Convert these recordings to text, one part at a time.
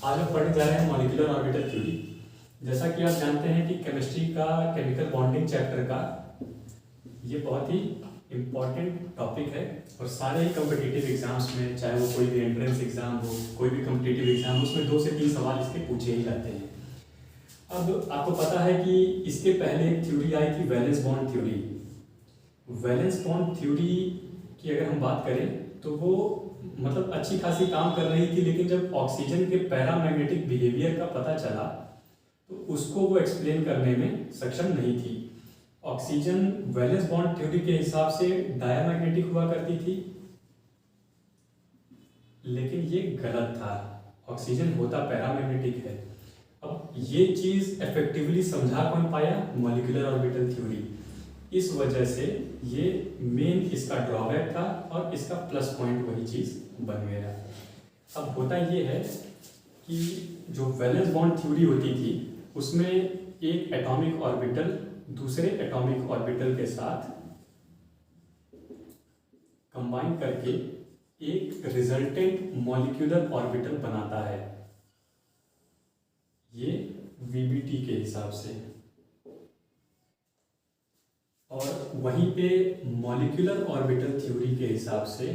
आज हम पढ़ने जा रहे हैं मॉलिक्यूलर ऑर्बिटल थ्योरी। जैसा कि आप जानते हैं कि केमिस्ट्री का केमिकल बॉन्डिंग चैप्टर का ये बहुत ही इम्पॉर्टेंट टॉपिक है और सारे ही कॉम्पिटिटिव एग्जाम्स में, चाहे वो कोई भी एंट्रेंस एग्जाम हो, कोई भी कॉम्पिटिटिव एग्जाम हो, उसमें 2 से 3 सवाल इसके पूछे ही जाते हैं। अब आपको पता है कि इसके पहले एक थ्योरी आई थी, valence bond theory. Valence bond theory की अगर हम बात करें तो वो मतलब अच्छी खासी काम कर रही थी, लेकिन जब ऑक्सीजन के पैरामैग्नेटिक बिहेवियर का पता चला तो उसको वो एक्सप्लेन करने में सक्षम नहीं थी। ऑक्सीजन वैलेंस बॉन्ड थ्योरी के हिसाब से डायमैग्नेटिक हुआ करती थी, लेकिन ये गलत था। ऑक्सीजन होता पैरामैग्नेटिक है। अब ये चीज़ इफेक्टिवली समझा कौन पाया? Molecular orbital theory. इस वजह से ये मेन इसका ड्रॉबैक था और इसका प्लस पॉइंट वही चीज़ बन गया। अब होता ये है कि जो वैलेंस बॉन्ड थ्योरी होती थी उसमें एक एटॉमिक ऑर्बिटल दूसरे एटॉमिक ऑर्बिटल के साथ कंबाइन करके एक रिजल्टेंट मॉलिक्यूलर ऑर्बिटल बनाता है, ये वीबीटी के हिसाब से। और वहीं पे मॉलिक्यूलर ऑर्बिटल थ्योरी के हिसाब से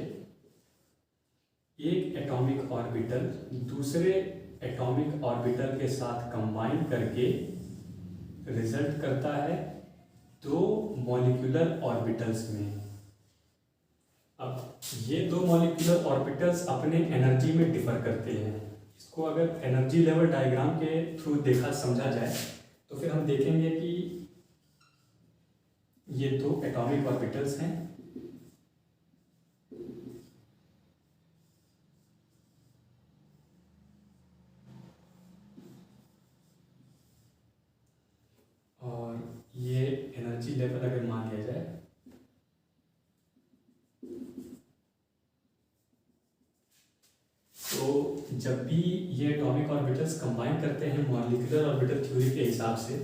एक एटॉमिक ऑर्बिटल दूसरे एटॉमिक ऑर्बिटल के साथ कंबाइन करके रिजल्ट करता है 2 मॉलिक्यूलर ऑर्बिटल्स में। अब ये 2 मॉलिक्यूलर ऑर्बिटल्स अपने एनर्जी में डिफर करते हैं। इसको अगर एनर्जी लेवल डायग्राम के थ्रू देखा समझा जाए तो फिर हम देखेंगे कि ये 2 एटॉमिक ऑर्बिटल्स हैं। और ये एनर्जी लेवल अगर मान लिया जाए तो जब भी ये एटॉमिक ऑर्बिटल्स कंबाइन करते हैं मॉलिक्यूलर ऑर्बिटल थ्योरी के हिसाब से,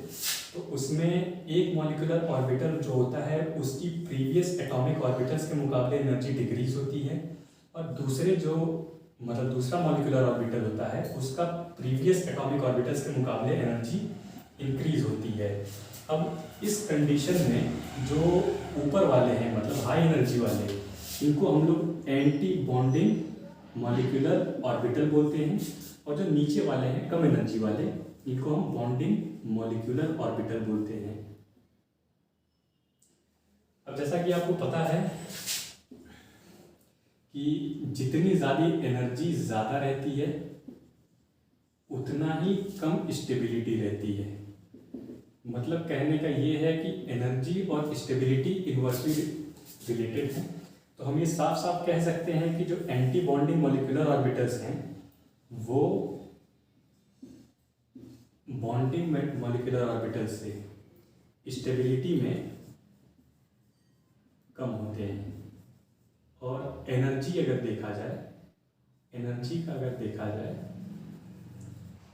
तो उसमें एक मॉलिक्यूलर ऑर्बिटल जो होता है उसकी प्रीवियस एटॉमिक ऑर्बिटल्स के मुकाबले एनर्जी डिक्रीज होती है, और दूसरे जो मतलब दूसरा मॉलिक्यूलर ऑर्बिटल होता है उसका प्रीवियस एटॉमिक ऑर्बिटल्स के मुकाबले एनर्जी इंक्रीज होती है। अब इस कंडीशन में जो ऊपर वाले हैं मतलब हाई एनर्जी वाले, इनको हम लोग एंटी बॉन्डिंग मॉलिक्यूलर ऑर्बिटल बोलते हैं, और जो नीचे वाले हैं कम एनर्जी वाले, इनको हम बॉन्डिंग मॉलिक्यूलर ऑर्बिटल बोलते हैं। अब जैसा कि आपको पता है कि जितनी ज़्यादा एनर्जी ज़्यादा रहती है उतना ही कम स्टेबिलिटी रहती है। मतलब कहने का ये है कि एनर्जी और स्टेबिलिटी इन्वर्सली रिलेटेड है। तो हम ये साफ साफ कह सकते हैं कि जो एंटी बॉन्डिंग मॉलिक्यूलर ऑर्बिटल्स हैं वो बॉन्डिंग मॉलिक्यूलर ऑर्बिटल से स्टेबिलिटी में कम होते हैं। और एनर्जी अगर देखा जाए, एनर्जी का अगर देखा जाए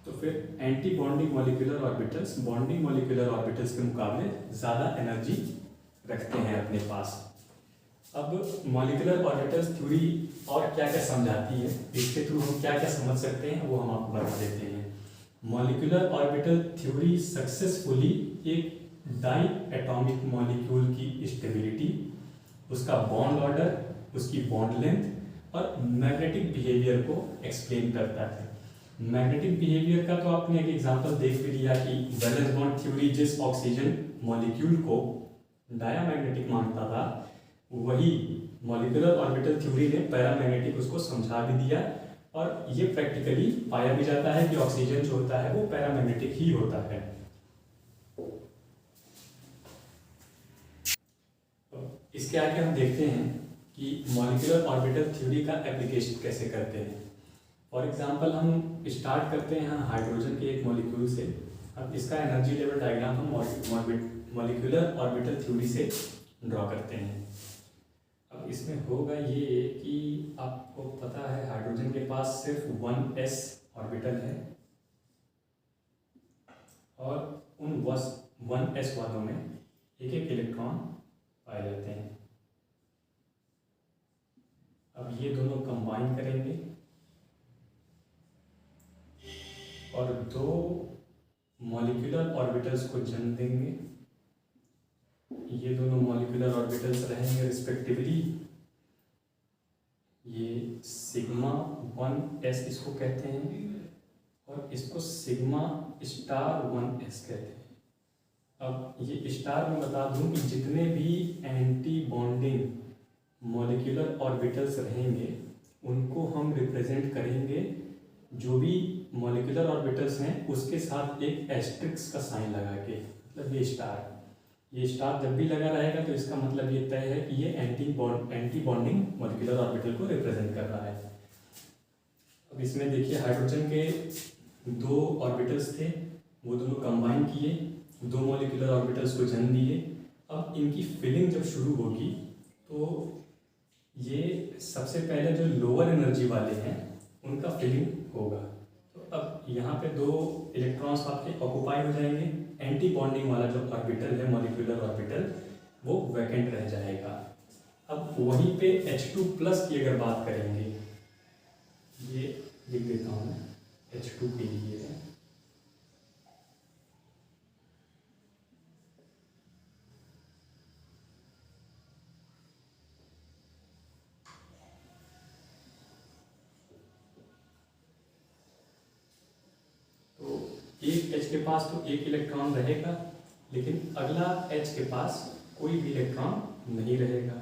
तो फिर anti bonding molecular orbitals bonding molecular orbitals के मुकाबले ज़्यादा एनर्जी रखते हैं अपने पास। अब मॉलिक्यूलर ऑर्बिटल्स थ्योरी और क्या क्या समझाती है, इसके थ्रू हम क्या क्या समझ सकते हैं वो हम आपको बता देते हैं। मॉलिक्यूलर ऑर्बिटल थ्योरी सक्सेसफुली एक डाई एटॉमिक मॉलिक्यूल की स्टेबिलिटी, उसका बॉन्ड ऑर्डर, उसकी बॉन्ड लेंथ और मैग्नेटिक बिहेवियर को एक्सप्लेन करता है। मैग्नेटिक बिहेवियर का तो आपने एक एग्जांपल देख भी लिया कि वैलेंस बॉन्ड थ्योरी जिस ऑक्सीजन मॉलिक्यूल को डायमैग्नेटिक मानता था, वही मॉलिक्यूलर ऑर्बिटल थ्योरी ने पैरामैग्नेटिक उसको समझा भी दिया, और ये प्रैक्टिकली पाया भी जाता है कि ऑक्सीजन जो होता है वो पैरामैग्नेटिक ही होता है। इसके आगे हम देखते हैं कि मॉलिक्यूलर ऑर्बिटल थ्योरी का एप्लीकेशन कैसे करते हैं। फॉर एग्जांपल हम स्टार्ट करते हैं हाइड्रोजन के एक मॉलिक्यूल से। अब इसका एनर्जी लेवल डायग्राम हम मॉलिक्यूलर ऑर्बिटल थ्योरी से ड्रॉ करते हैं। अब इसमें होगा ये कि आपको पता है हाइड्रोजन के पास सिर्फ 1s ऑर्बिटल है, और उन 1s वालों में एक एक इलेक्ट्रॉन पाए जाते हैं। अब ये दोनों कंबाइन करेंगे और दो मॉलिक्यूलर ऑर्बिटल्स को जन्म देंगे। ये दोनों मॉलिक्यूलर ऑर्बिटल्स रहेंगे रिस्पेक्टिवली, ये सिग्मा 1s इसको कहते हैं और इसको सिग्मा स्टार 1s कहते हैं। अब ये स्टार में बता दूं कि जितने भी एंटी बॉन्डिंग मॉलिक्यूलर ऑर्बिटल्स रहेंगे उनको हम रिप्रेजेंट करेंगे, जो भी मॉलिक्यूलर ऑर्बिटल्स हैं उसके साथ एक एस्ट्रिक्स का साइन लगा के, मतलब ये स्टार जब भी लगा रहेगा तो इसका मतलब ये तय है कि ये एंटी बॉन्डिंग मॉलिक्यूलर ऑर्बिटल को रिप्रेजेंट कर रहा है। अब इसमें देखिए हाइड्रोजन के दो ऑर्बिटल्स थे, वो दोनों कंबाइन किए, दो मॉलिक्यूलर ऑर्बिटल्स को जन्म दिए। अब इनकी फिलिंग जब शुरू होगी तो ये सबसे पहले जो लोअर एनर्जी वाले हैं उनका फिलिंग होगा। तो अब यहाँ पे दो इलेक्ट्रॉन्स आपके ऑक्युपाई हो जाएंगे, एंटी बॉन्डिंग वाला जो ऑर्बिटल है मॉलिक्यूलर ऑर्बिटल वो वैकेंट रह जाएगा। अब वहीं पे H2+ की अगर बात करेंगे, ये लिख देता हूँ मैं H2 के लिए है, एक H के पास तो एक इलेक्ट्रॉन रहेगा, लेकिन अगला H के पास कोई भी इलेक्ट्रॉन नहीं रहेगा,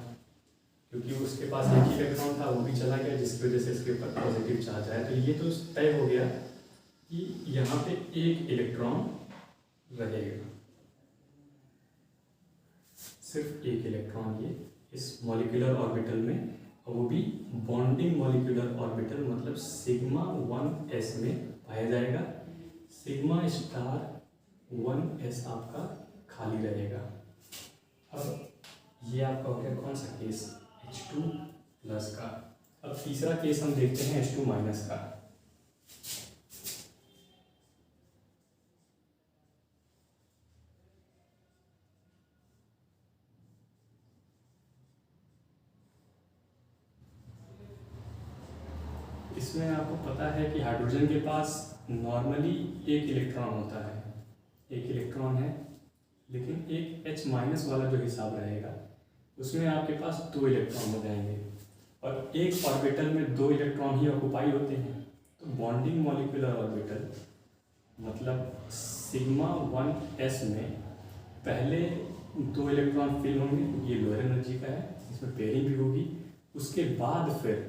क्योंकि उसके पास एक ही इलेक्ट्रॉन था, वो भी चला गया, जिसकी वजह से इसके ऊपर पॉजिटिव चार्ज आया। तो ये तो तय हो गया कि यहाँ पे एक इलेक्ट्रॉन रहेगा, सिर्फ एक इलेक्ट्रॉन ये इस मॉलिक्यूलर ऑर्बिटल में, और वो भी बॉन्डिंग मॉलिक्यूलर ऑर्बिटल मतलब सिग्मा 1s में पाया जाएगा। सिग्मा स्टार 1s आपका खाली रहेगा। अब ये आपका हो गया कौन सा केस, H2+ का। अब तीसरा केस हम देखते हैं H2- का। इसमें आपको पता है कि हाइड्रोजन के पास नॉर्मली एक इलेक्ट्रॉन होता है, एक इलेक्ट्रॉन है, लेकिन एक H- वाला जो हिसाब रहेगा उसमें आपके पास दो इलेक्ट्रॉन हो जाएंगे, और एक ऑर्बिटल में दो इलेक्ट्रॉन ही ऑक्युपाई होते हैं। तो बॉन्डिंग मॉलिक्यूलर ऑर्बिटल मतलब सिग्मा 1s में पहले दो इलेक्ट्रॉन फिल होंगे, ये लोअर एनर्जी का है, इसमें पेयरिंग भी होगी। उसके बाद फिर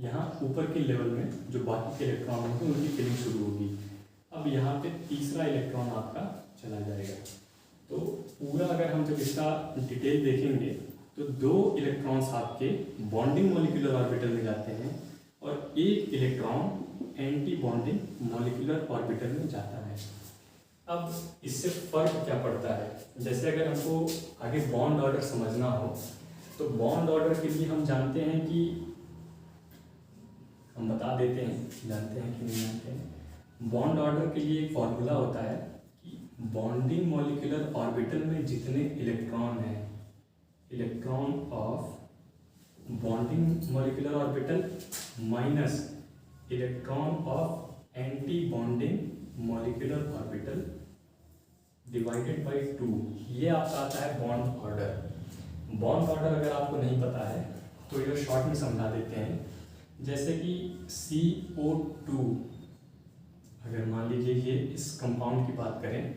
यहाँ ऊपर के लेवल में जो बाकी के इलेक्ट्रॉन होंगे उनकी फिलिंग शुरू होगी। अब यहाँ पे तीसरा इलेक्ट्रॉन आपका चला जाएगा। तो पूरा अगर हम जब इसका डिटेल देखेंगे तो दो इलेक्ट्रॉन्स आपके बॉन्डिंग मॉलिक्यूलर ऑर्बिटल में जाते हैं और एक electron anti bonding molecular orbital में जाता है। अब इससे फर्क क्या पड़ता है, जैसे अगर हमको आगे बॉन्ड ऑर्डर समझना हो तो बॉन्ड ऑर्डर के लिए हम जानते हैं कि हम बता देते हैं, जानते हैं कि नहीं जानते हैं। बॉन्ड ऑर्डर के लिए एक फॉर्मूला होता है कि बॉन्डिंग मॉलिक्यूलर ऑर्बिटल में जितने इलेक्ट्रॉन हैं, electron of bonding molecular orbital minus electron of anti bonding molecular orbital divided by 2, ये आपका आता है बॉन्ड ऑर्डर। बॉन्ड ऑर्डर अगर आपको नहीं पता है तो ये शॉर्ट में समझा देते हैं। जैसे कि CO2, अगर मान लीजिए ये इस कंपाउंड की बात करें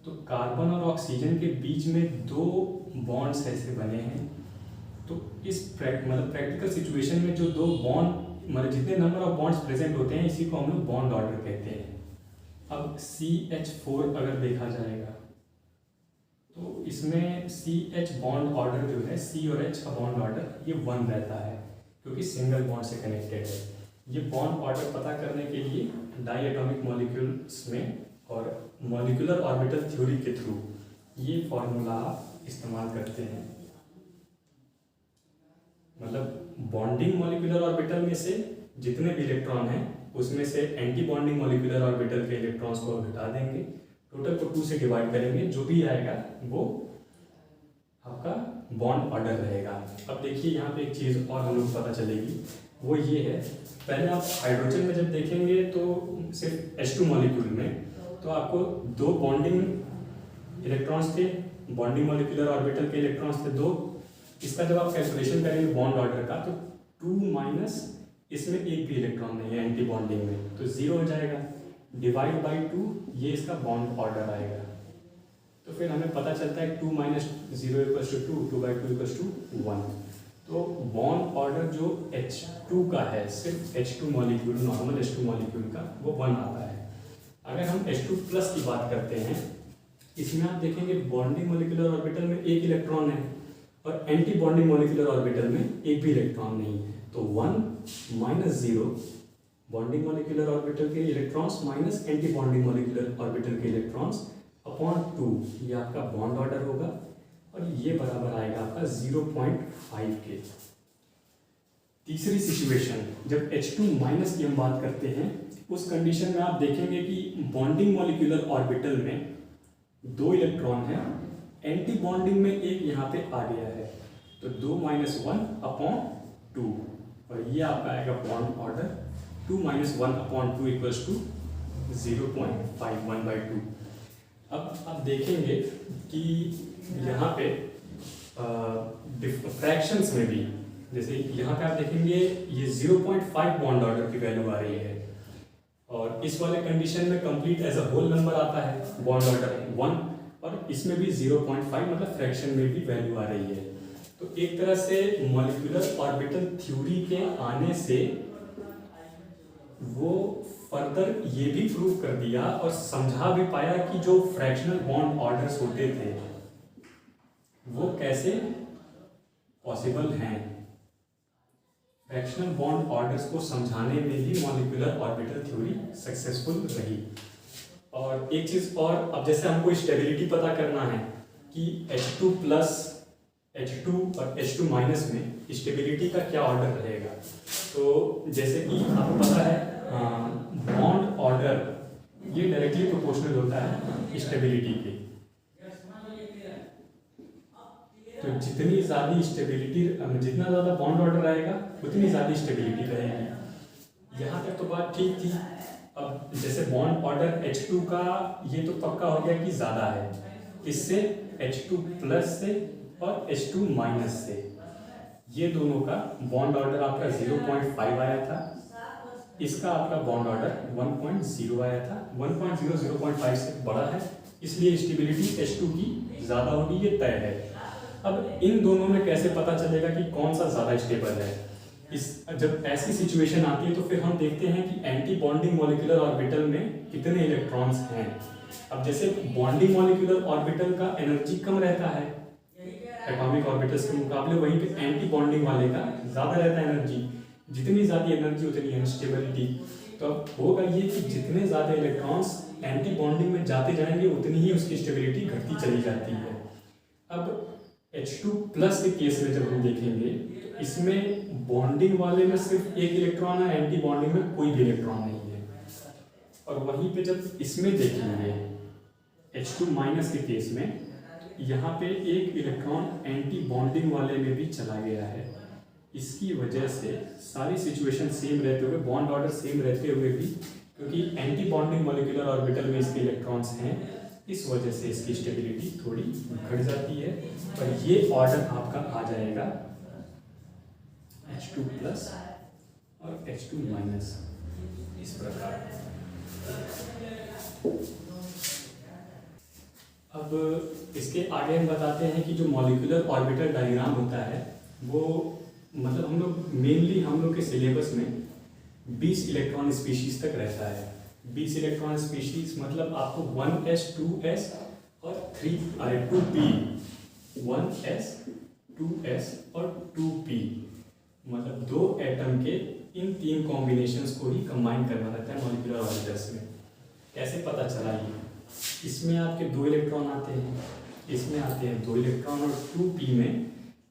तो कार्बन और ऑक्सीजन के बीच में दो बॉन्ड्स ऐसे बने हैं। तो इस प्रैक्टिकल सिचुएशन में जो दो बॉन्ड मतलब जितने नंबर ऑफ बॉन्ड्स प्रेजेंट होते हैं इसी को हम लोग बॉन्ड ऑर्डर कहते हैं। अब CH4 अगर देखा जाएगा तो इसमें CH बॉन्ड ऑर्डर जो है, C और H का बॉन्ड ऑर्डर ये 1 रहता है क्योंकि सिंगल बॉन्ड से कनेक्टेड है। ये बॉन्ड ऑर्डर पता करने के लिए डाई एटॉमिक मॉलिक्यूल्स में और मॉलिक्यूलर ऑर्बिटल थ्योरी के थ्रू ये फॉर्मूला इस्तेमाल करते हैं। मतलब बॉन्डिंग मॉलिक्यूलर ऑर्बिटल में से जितने भी इलेक्ट्रॉन हैं उसमें से एंटी बॉन्डिंग मॉलिक्यूलर ऑर्बिटल के इलेक्ट्रॉन्स को घटा देंगे, टोटल को 2 से डिवाइड करेंगे, जो भी आएगा वो आपका बॉन्ड ऑर्डर रहेगा। अब देखिए यहाँ पे एक चीज़ और हम लोग पता चलेगी, वो ये है, पहले आप हाइड्रोजन में जब देखेंगे तो सिर्फ H2 मॉलिक्यूल में तो आपको 2 बॉन्डिंग इलेक्ट्रॉन्स थे, बॉन्डिंग मॉलिक्यूलर ऑर्बिटल के इलेक्ट्रॉन्स थे 2। इसका जब आप कैलकुलेशन करेंगे बॉन्ड ऑर्डर का तो 2 माइनस इसमें एक भी इलेक्ट्रॉन नहीं है एंटी बॉन्डिंग में, तो 0 हो जाएगा, डिवाइड बाई 2 ये इसका बॉन्ड ऑर्डर आएगा। तो फिर हमें पता चलता है 2 minus 0 equals to 2, 2 by 2 equals to 1। तो बॉन्ड ऑर्डर जो H2 का है, सिर्फ H2 molecule, normal H2 molecule का, वो 1 आता है। अगर हम H2 प्लस की बात करते हैं, इसमें आप देखेंगे बॉन्डिंग मॉलिक्यूलर ऑर्बिटल में एक इलेक्ट्रॉन है और एंटी बॉन्डिंग मॉलिक्यूलर ऑर्बिटल में एक भी इलेक्ट्रॉन नहीं है। तो 1 माइनस 0 बॉन्डिंग मॉलिक्यूलर ऑर्बिटल के electrons minus anti bonding molecular orbital के इलेक्ट्रॉन्स अपॉन 2, ये आपका बॉन्ड ऑर्डर होगा और ये बराबर आएगा आपका 0.5 के। तीसरी सिचुएशन जब H2 माइनस की हम बात करते हैं, उस कंडीशन में आप देखेंगे कि बॉन्डिंग मॉलिक्यूलर ऑर्बिटल में 2 इलेक्ट्रॉन है, एंटी बॉन्डिंग में एक यहाँ पे आ गया है, तो 2 माइनस 1 अपॉन 2 और ये आपका आएगा bond order 2 minus 1 upon 2 equals to 0.51 by 2। अब आप देखेंगे कि यहाँ पे फ्रैक्शंस में भी, जैसे यहाँ पे आप देखेंगे ये 0.5 बॉन्ड ऑर्डर की वैल्यू आ रही है और इस वाले कंडीशन में complete as a whole number आता है बॉन्ड ऑर्डर 1 और इसमें भी 0.5 मतलब फ्रैक्शन में भी वैल्यू आ रही है। तो एक तरह से मॉलिक्यूलर ऑर्बिटल थ्योरी के आने से वो फर्दर ये भी प्रूव कर दिया और समझा भी पाया कि जो फ्रैक्शनल बॉन्ड ऑर्डर्स होते थे वो कैसे पॉसिबल हैं। फ्रैक्शनल बॉन्ड ऑर्डर्स को समझाने में ही मॉलिक्यूलर ऑर्बिटल थ्योरी सक्सेसफुल रही। और एक चीज और, अब जैसे हमको स्टेबिलिटी पता करना है कि H2 प्लस H2 और H2 माइनस में स्टेबिलिटी का क्या ऑर्डर रहेगा। तो जैसे कि आपको पता है बॉन्ड ऑर्डर ये डायरेक्टली प्रोपोर्शनल होता है स्टेबिलिटी के। तो जितनी ज़्यादा स्टेबिलिटी, जितना ज़्यादा बॉन्ड ऑर्डर आएगा उतनी ज़्यादा स्टेबिलिटी रहेगी। यहाँ तक तो बात ठीक थी। अब जैसे बॉन्ड ऑर्डर H2 का ये तो पक्का हो गया कि ज़्यादा है, इससे H2 प्लस से और H2 माइनस से, ये दोनों का बॉन्ड ऑर्डर आपका 0.5 आया था, इसका आपका बॉन्ड ऑर्डर 1.0 आया था। 1.0 0.5 से बड़ा है, इसलिए स्टेबिलिटी H2 की ज़्यादा होगी, ये तय है। अब इन दोनों में कैसे पता चलेगा कि कौन सा ज़्यादा स्टेबल है। जब ऐसी सिचुएशन आती है तो फिर हम देखते हैं कि एंटी बॉन्डिंग मॉलिक्यूलर ऑर्बिटल में कितने इलेक्ट्रॉन्स हैं। अब जैसे बॉन्डिंग मॉलिक्यूलर ऑर्बिटल का एनर्जी कम रहता है एटॉमिक ऑर्बिटल्स के मुकाबले, वहीं पे एंटी बॉन्डिंग वाले का ज़्यादा रहता है एनर्जी। जितनी ज़्यादा एनर्जी उतनी अनस्टेबिलिटी। तो अब होगा ये कि जितने ज़्यादा इलेक्ट्रॉन्स एंटी बॉन्डिंग में जाते जाएंगे उतनी ही उसकी स्टेबिलिटी घटती चली जाती है। अब H2 प्लस के केस में जब हम देखेंगे तो इसमें बॉन्डिंग वाले में सिर्फ एक इलेक्ट्रॉन है, एंटी बॉन्डिंग में कोई भी इलेक्ट्रॉन नहीं है। और वहीं पे जब इसमें देखेंगे H2 माइनस के केस में, यहाँ पे एक इलेक्ट्रॉन एंटी बॉन्डिंग वाले में भी चला गया है। इसकी वजह से सारी सिचुएशन सेम रहते हुए, बॉन्ड ऑर्डर सेम रहते हुए भी, क्योंकि एंटी बॉन्डिंग मॉलिक्यूलर ऑर्बिटल में इसके इलेक्ट्रॉन्स हैं, इस वजह से इसकी स्टेबिलिटी थोड़ी घट जाती है। और ये ऑर्डर आपका आ जाएगा H2 प्लस और H2 माइनस, इस प्रकार। अब इसके आगे हम बताते हैं कि जो मॉलिक्यूलर ऑर्बिटल डायग्राम होता है वो, मतलब हम लोग के सिलेबस में 20 इलेक्ट्रॉन स्पीशीज तक रहता है। 20 इलेक्ट्रॉन स्पीशीज मतलब आपको 1s 2s और 2p, 1s 2s और 2p, मतलब 2 एटम के इन 3 कॉम्बिनेशंस को ही कंबाइन करना रहता है मॉलिक्यूलर ऑर्बिटल्स में। कैसे पता चला ये? इसमें आपके 2 इलेक्ट्रॉन आते हैं, इसमें आते हैं 2 इलेक्ट्रॉन, और 2p में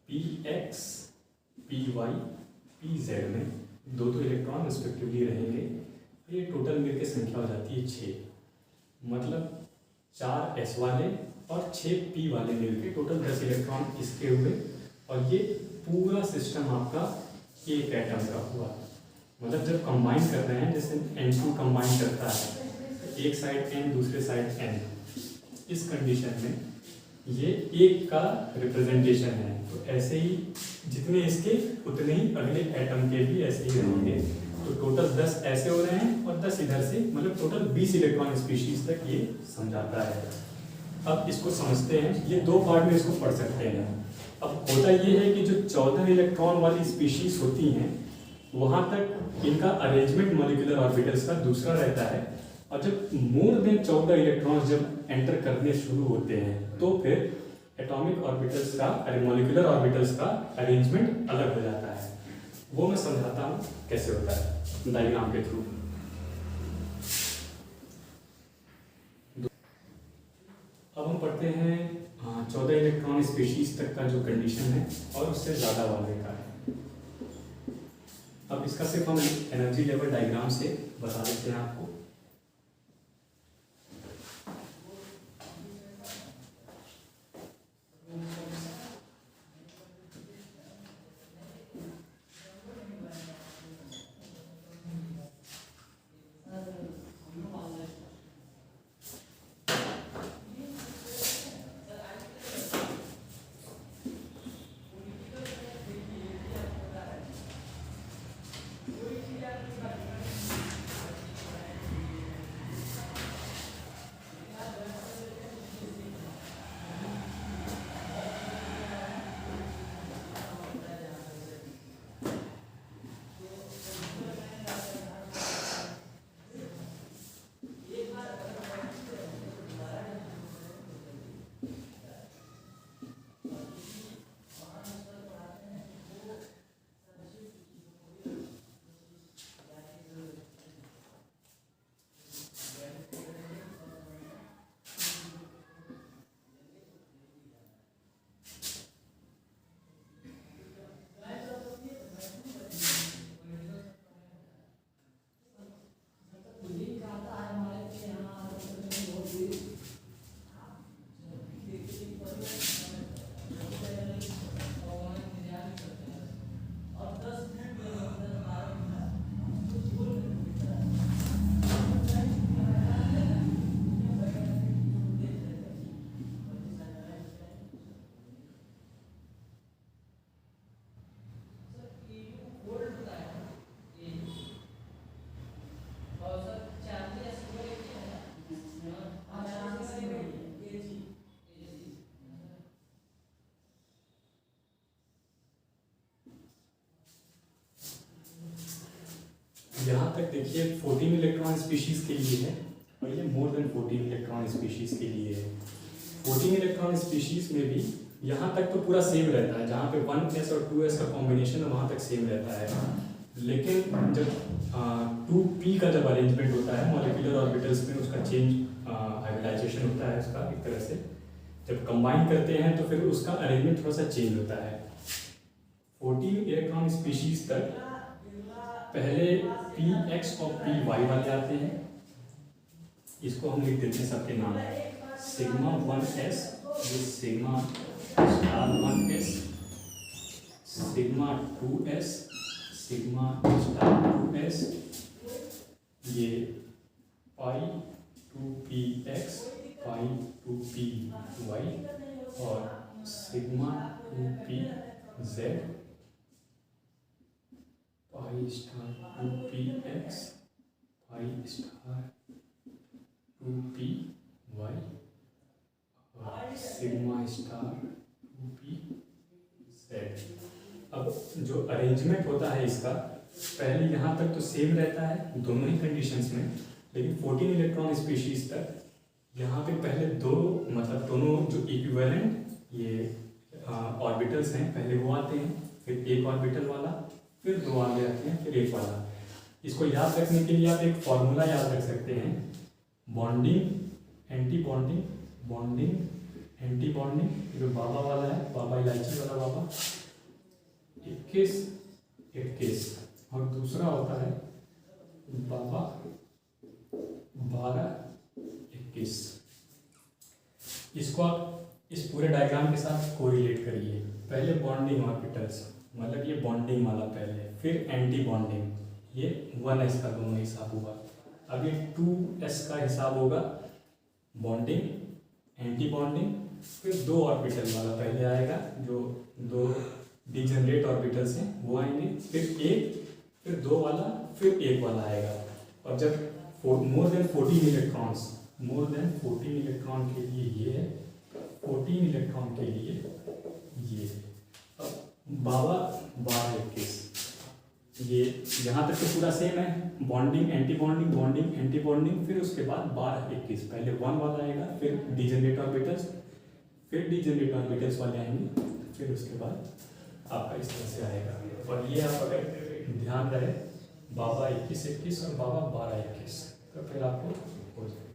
px py pz में 2 इलेक्ट्रॉन रिस्पेक्टिवली रहेंगे। ये टोटल मिलकर संख्या हो जाती है 6, मतलब 4 s वाले और 6 p वाले मिलकर टोटल 10 इलेक्ट्रॉन इसके हुए। और ये पूरा सिस्टम आपका एक एटम का हुआ। मतलब जब कंबाइन कर रहे हैं, जैसे N2 कंबाइन करता है एक साइड N दूसरे साइड N, इस कंडीशन में ये एक का रिप्रेजेंटेशन है। तो ऐसे ही जितने इसके उतने ही अगले एटम के भी ऐसे ही रहेंगे। तो टोटल 10 ऐसे हो रहे हैं और 10 इधर से, मतलब टोटल 20 इलेक्ट्रॉन स्पीशीज तक ये समझाता है। अब इसको समझते हैं, ये दो पार्ट में इसको पढ़ सकते हैं। अब होता ये है कि जो 14 इलेक्ट्रॉन वाली स्पीशीज होती हैं वहाँ तक इनका अरेंजमेंट मॉलिक्यूलर ऑर्बिटल्स का दूसरा रहता है, और जब मोर देन 14 इलेक्ट्रॉन्स जब एंटर करने शुरू होते हैं तो फिर एटॉमिक ऑर्बिटल्स का, मॉलिक्यूलर ऑर्बिटल्स का अरेंजमेंट अलग हो जाता है। वो मैं समझाता हूँ कैसे होता है डायग्राम के थ्रू। अब हम पढ़ते हैं 14 इलेक्ट्रॉन स्पीशीज तक का जो कंडीशन है और उससे ज़्यादा वाले का है। अब इसका सिर्फ हम एनर्जी लेवल डायग्राम से बता देते हैं आपको। यहाँ तक देखिए 14 इलेक्ट्रॉन स्पीशीज के लिए है और ये मोर देन 14 इलेक्ट्रॉन स्पीशीज के लिए है। 14 इलेक्ट्रॉन स्पीशीज में भी यहाँ तक तो पूरा सेम रहता है, जहाँ पे 1s और 2s का कॉम्बिनेशन है वहाँ तक सेम रहता है। लेकिन जब 2p का जब अरेंजमेंट होता है मॉलिक्यूलर ऑर्बिटल्स में, उसका चेंज हाइब्रिडाइजेशन होता है उसका एक तरह से, जब कंबाइन करते हैं तो फिर उसका अरेंजमेंट थोड़ा सा चेंज होता है। 14 इलेक्ट्रॉन स्पीशीज तक पहले px और py वाले आते हैं, इसको हम लिख देते हैं सबके नाम, sigma 1s, sigma star 1s, sigma 2s, sigma star 2s, ये पाई 2px, पाई 2py और sigma 2pz, pi star 2px, pi star 2py और सिग्मा स्टार 2pz। अब जो अरेंजमेंट होता है इसका, पहले यहाँ तक तो सेम रहता है दोनों ही कंडीशंस में, लेकिन 14 इलेक्ट्रॉन स्पीशीज तक यहाँ पे पहले दो, मतलब दोनों जो इक्विवेलेंट ये ऑर्बिटल्स हैं पहले वो आते हैं, फिर एक ऑर्बिटल वाला, फिर दो आगे आते हैं, फिर एक वाला। इसको याद रखने के लिए आप एक फॉर्मूला याद रख सकते हैं, bonding anti bonding, bonding anti bonding, जो बाबा वाला है, बाबा इलायची वाला बाबा 21 21, और दूसरा होता है बाबा 12 21। इसको आप इस पूरे डायग्राम के साथ कोरिलेट करिए। पहले बॉन्डिंग ऑर्बिटल्स, मतलब ये बॉन्डिंग वाला पहले, फिर एंटी बॉन्डिंग, ये 1s का दोनों हिसाब हुआ। अब ये 2s का हिसाब होगा बॉन्डिंग, एंटी बॉन्डिंग, फिर 2 ऑर्बिटल वाला पहले आएगा, जो 2 डिजनरेट ऑर्बिटल्स हैं वो आएंगे, फिर 2 वाला, फिर 1 वाला आएगा। और जब मोर देन 14 इलेक्ट्रॉन के लिए ये है, 14 इलेक्ट्रॉन के लिए ये है। अब 12-21 ये यहाँ तक तो पूरा सेम है, bonding anti bonding, bonding anti bonding, फिर उसके बाद 12-21 पहले 1 वाला आएगा, फिर डिजनरेट ऑर्बिटल्स, फिर डिजनरेट ऑर्बिटल्स वाले आएंगे, फिर उसके बाद आपका इस तरह से आएगा। और ये आप अगर ध्यान रहे 12-21-21 और 12-12-21 तो फिर आपको हो जाएगा।